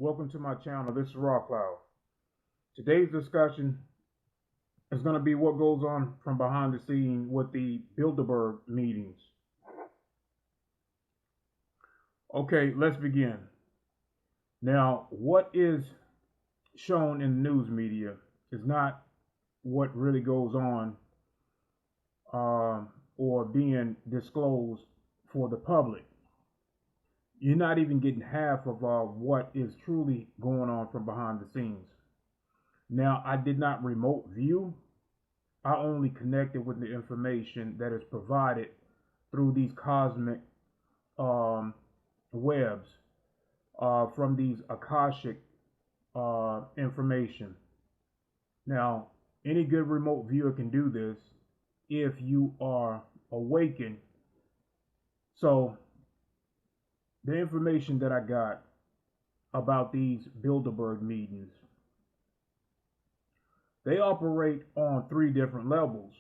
Welcome to my channel. This is Raw Cloud. Today's discussion is going to be what goes on from behind the scene with the Bilderberg meetings. Okay, let's begin. Now, what is shown in the news media is not what really goes on or being disclosed for the public. You're not even getting half of what is truly going on from behind the scenes. Now, I did not remote view. I only connected with the information that is provided through these cosmic webs from these Akashic information. Now, any good remote viewer can do this if you are awakened. So, the information that I got about these Bilderberg meetings, they operate on 3 different levels.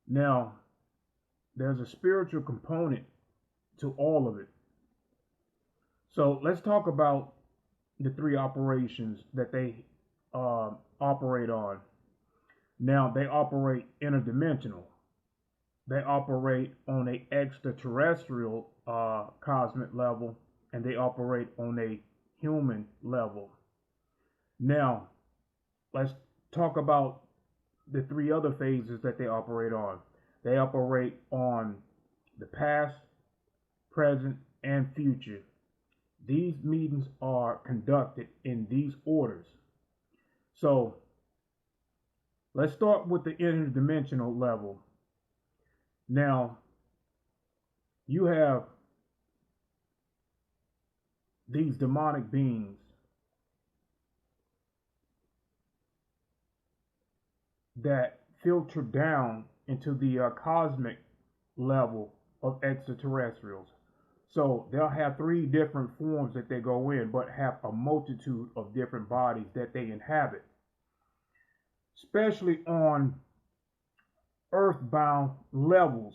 Now, there's a spiritual component to all of it. So let's talk about the 3 operations that they operate on. Now, they operate interdimensional. They operate on an extraterrestrial cosmic level, and they operate on a human level. Now, let's talk about the 3 other phases that they operate on. They operate on the past, present, and future. These meetings are conducted in these orders. So, let's start with the interdimensional level. Now, you have these demonic beings that filter down into the cosmic level of extraterrestrials. So they'll have 3 different forms that they go in, but have a multitude of different bodies that they inhabit, especially on earthbound levels.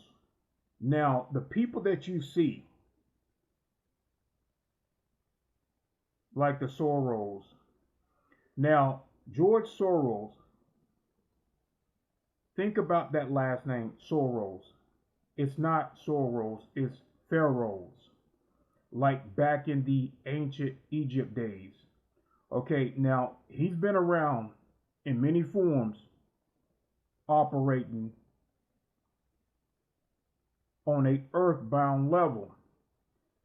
Now, the people that you see, like the Soros. Now, George Soros, think about that last name, Soros. It's not Soros, it's pharaohs, like back in the ancient Egypt days. Okay, now he's been around in many forms, operating on a earthbound level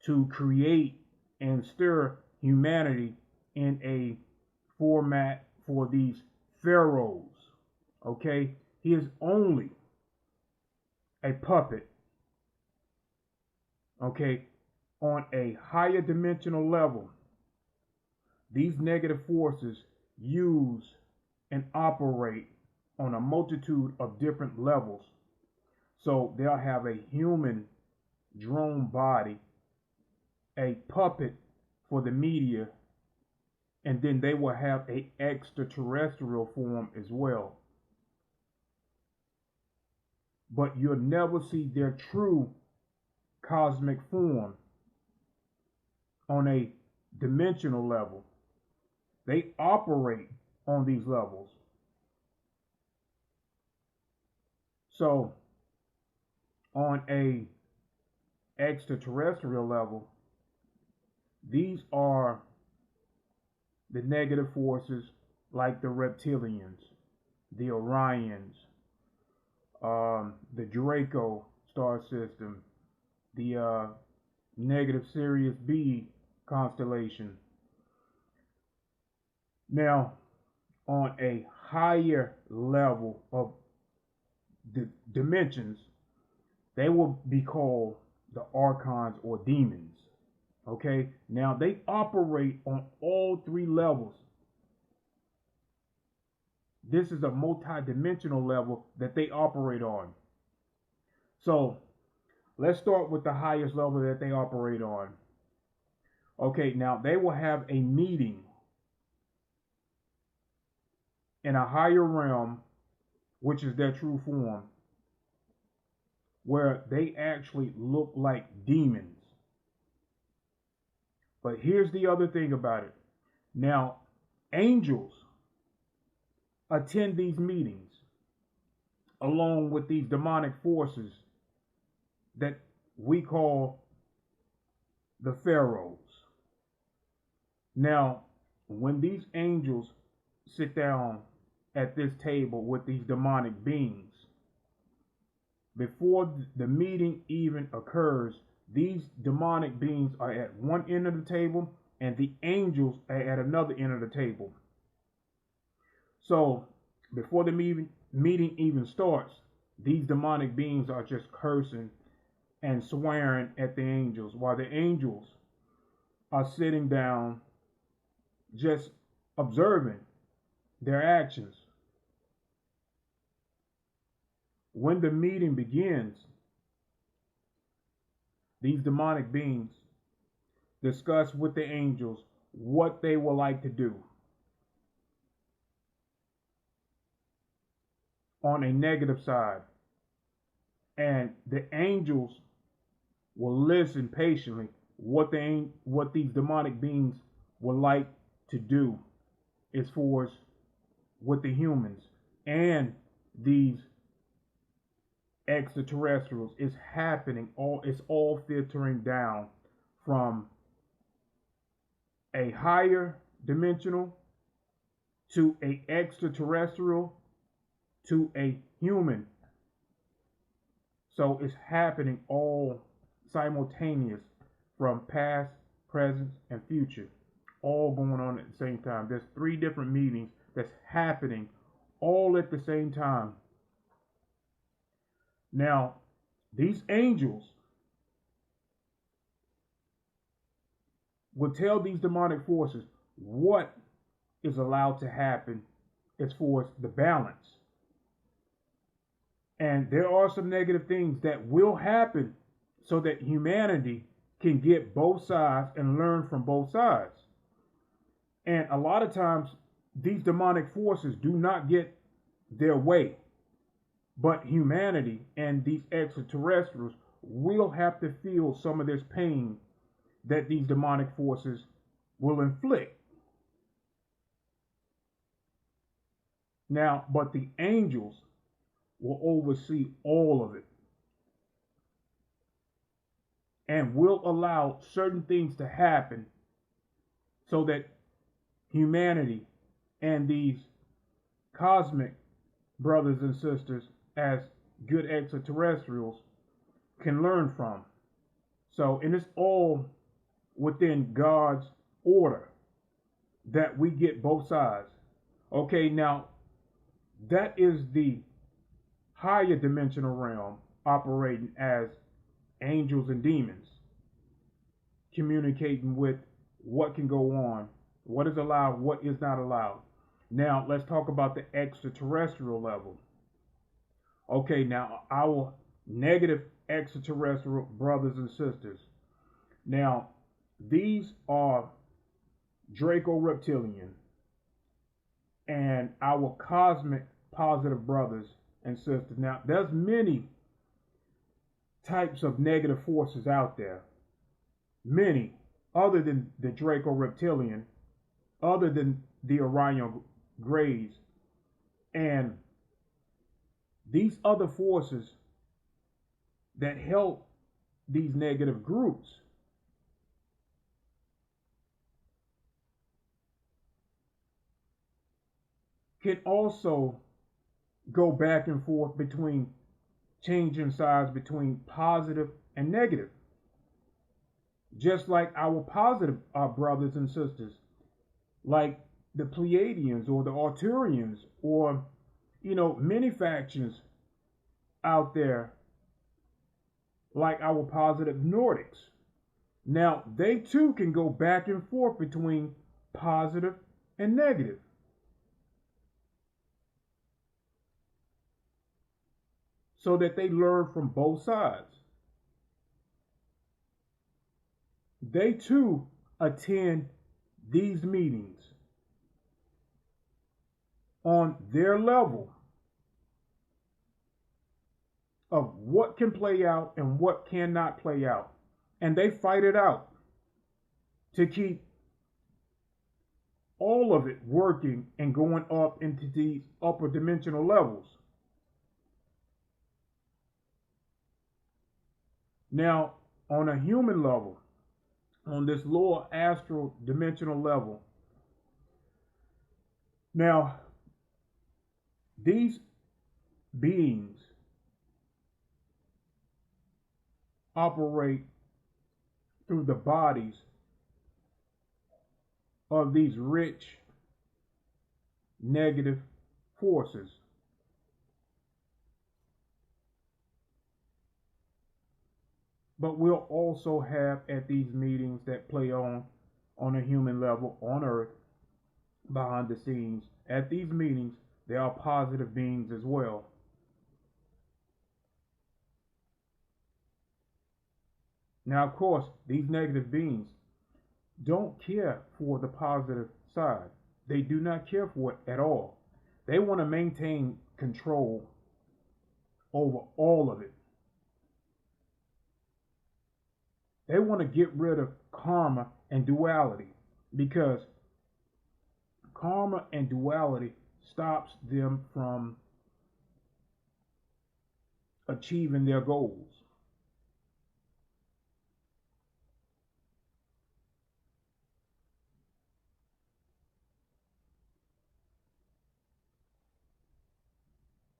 to create and stir humanity in a format for these pharaohs. Okay, he is only a puppet. Okay, on a higher dimensional level, these negative forces use and operate on a multitude of different levels. So they'll have a human drone body, a puppet for the media, and then they will have an extraterrestrial form as well. But you'll never see their true cosmic form on a dimensional level. They operate on these levels. So, on a extraterrestrial level, these are the negative forces like the reptilians, the Orions, the Draco star system, the negative Sirius B constellation. Now, on a higher level of the dimensions, they will be called the archons or demons. Okay, now they operate on all 3 levels. This is a multi-dimensional level that they operate on. So let's start with the highest level that they operate on. Okay, now they will have a meeting in a higher realm, which is their true form, where they actually look like demons. But here's the other thing about it. Now, angels attend these meetings along with these demonic forces that we call the pharaohs. Now, when these angels sit down at this table with these demonic beings, before the meeting even occurs, these demonic beings are at one end of the table and the angels are at another end of the table. So before the meeting even starts, these demonic beings are just cursing and swearing at the angels, while the angels are sitting down just observing their actions. When the meeting begins, these demonic beings discuss with the angels what they would like to do on a negative side. And the angels will listen patiently what these demonic beings would like to do as far as with the humans and these extraterrestrials. Is happening it's all filtering down from a higher dimensional to a extraterrestrial to a human. So it's happening all simultaneous from past, present, and future, all going on at the same time. There's 3 different meetings that's happening all at the same time. Now, these angels will tell these demonic forces what is allowed to happen as far as the balance. And there are some negative things that will happen so that humanity can get both sides and learn from both sides. And a lot of times, these demonic forces do not get their way. But humanity and these extraterrestrials will have to feel some of this pain that these demonic forces will inflict. Now, but the angels will oversee all of it and will allow certain things to happen so that humanity and these cosmic brothers and sisters as good extraterrestrials can learn from. So, and it's all within God's order that we get both sides. Okay, now that is the higher dimensional realm operating as angels and demons, communicating with what can go on, what is allowed, what is not allowed. Now, let's talk about the extraterrestrial level. Okay, now our negative extraterrestrial brothers and sisters. Now, these are Draco Reptilian and our cosmic positive brothers and sisters. Now, there's many types of negative forces out there. Many, other than the Draco Reptilian, other than the Orion Greys, and these other forces that help these negative groups can also go back and forth between changing sides between positive and negative. Just like our positive brothers and sisters, like the Pleiadians or the Arturians, or many factions out there, like our positive Nordics. Now, they too can go back and forth between positive and negative. So that they learn from both sides. They too attend these meetings on their level of what can play out and what cannot play out. And they fight it out. to keep all of it working and going up into these upper dimensional levels. Now, on a human level, on this lower astral dimensional level, now these beings operate through the bodies of these rich negative forces. But we'll also have at these meetings that play on a human level on earth, behind the scenes, at these meetings, there are positive beings as well. Now, of course, these negative beings don't care for the positive side. They do not care for it at all. They want to maintain control over all of it. They want to get rid of karma and duality, because karma and duality stops them from achieving their goals.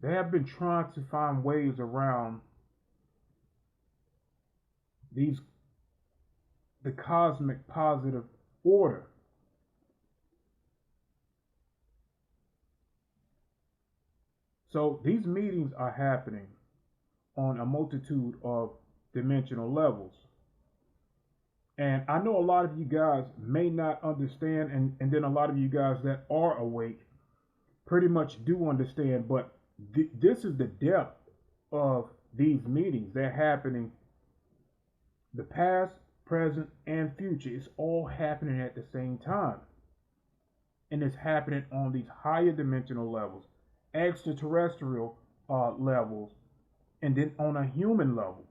They have been trying to find ways around the cosmic positive order. So these meetings are happening on a multitude of dimensional levels. And I know a lot of you guys may not understand, and then a lot of you guys that are awake pretty much do understand, but this is the depth of these meetings. They're happening, the past, present, and future. It's all happening at the same time. And it's happening on these higher dimensional levels, extraterrestrial levels, and then on a human level.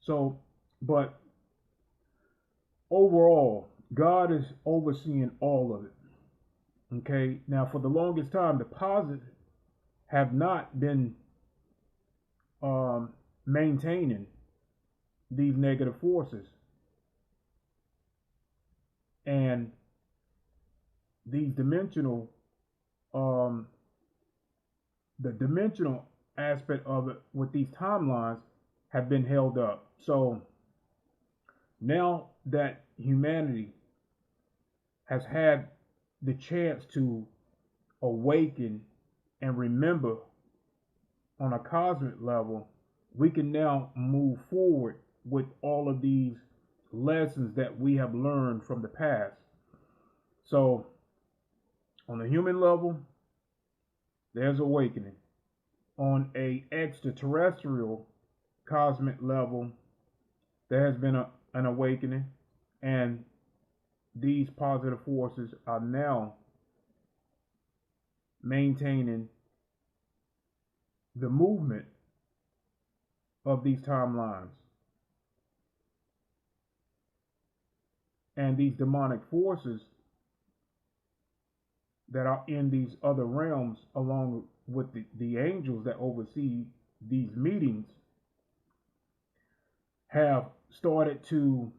So, but overall, God is overseeing all of it. Okay, now for the longest time, the positive have not been maintaining these negative forces, and these dimensional, the dimensional aspect of it with these timelines have been held up. So now that humanity has had the chance to awaken and remember on a cosmic level, we can now move forward with all of these lessons that we have learned from the past. So on the human level, there's awakening. On a extraterrestrial cosmic level, there has been an awakening, and these positive forces are now maintaining the movement of these timelines. And these demonic forces that are in these other realms, along with the angels that oversee these meetings, have started to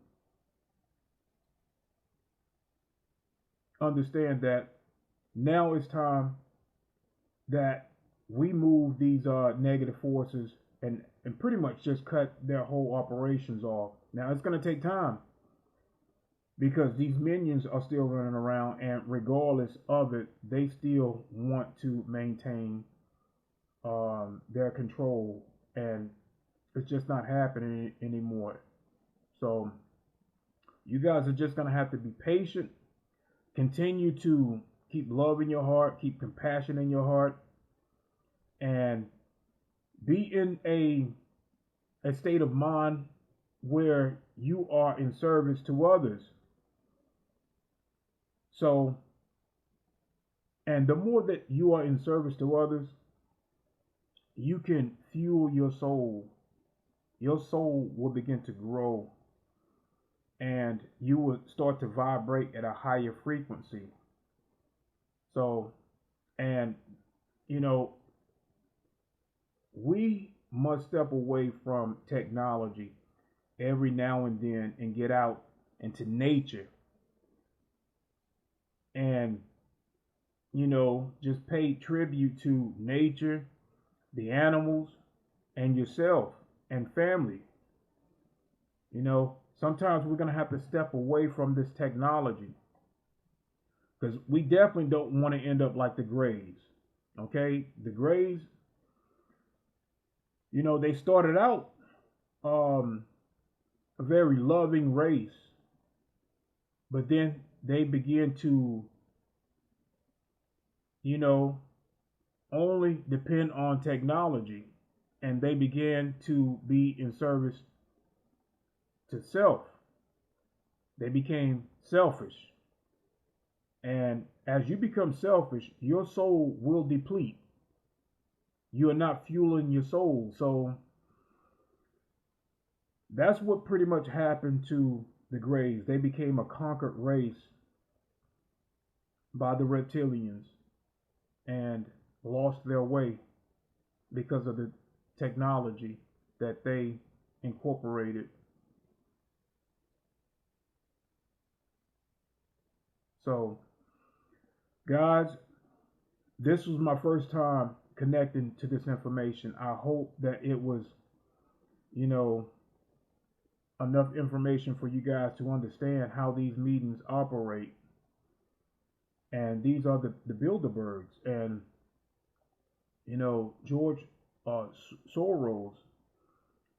understand that now it's time that we move these negative forces and pretty much just cut their whole operations off. Now it's going to take time, because these minions are still running around, and regardless of it, they still want to maintain their control, and it's just not happening anymore. So you guys are just going to have to be patient. Continue to keep love in your heart, keep compassion in your heart, and be in a state of mind where you are in service to others. So, and the more that you are in service to others, you can fuel your soul. your soul will begin to grow, and you will start to vibrate at a higher frequency. So, and you know, we must step away from technology every now and then and get out into nature and, just pay tribute to nature, the animals, and yourself and family. Sometimes we're going to have to step away from this technology because we definitely don't want to end up like the Greys. Okay? The Greys, they started out a very loving race, but then they began to, only depend on technology, and they began to be in service to self. They became selfish. And as you become selfish, your soul will deplete. You are not fueling your soul. So that's what pretty much happened to the Greys. They became a conquered race by the reptilians and lost their way because of the technology that they incorporated. So, guys, this was my first time connecting to this information. I hope that it was, enough information for you guys to understand how these meetings operate. And these are the Bilderbergs. And, George Soros,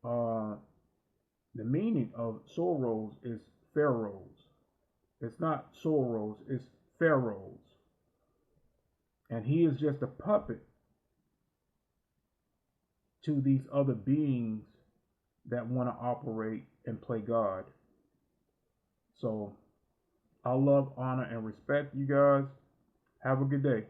the meaning of Soros is pharaohs. It's not Soros, it's pharaohs. And he is just a puppet to these other beings that want to operate and play God. So I love, honor, and respect you guys. Have a good day.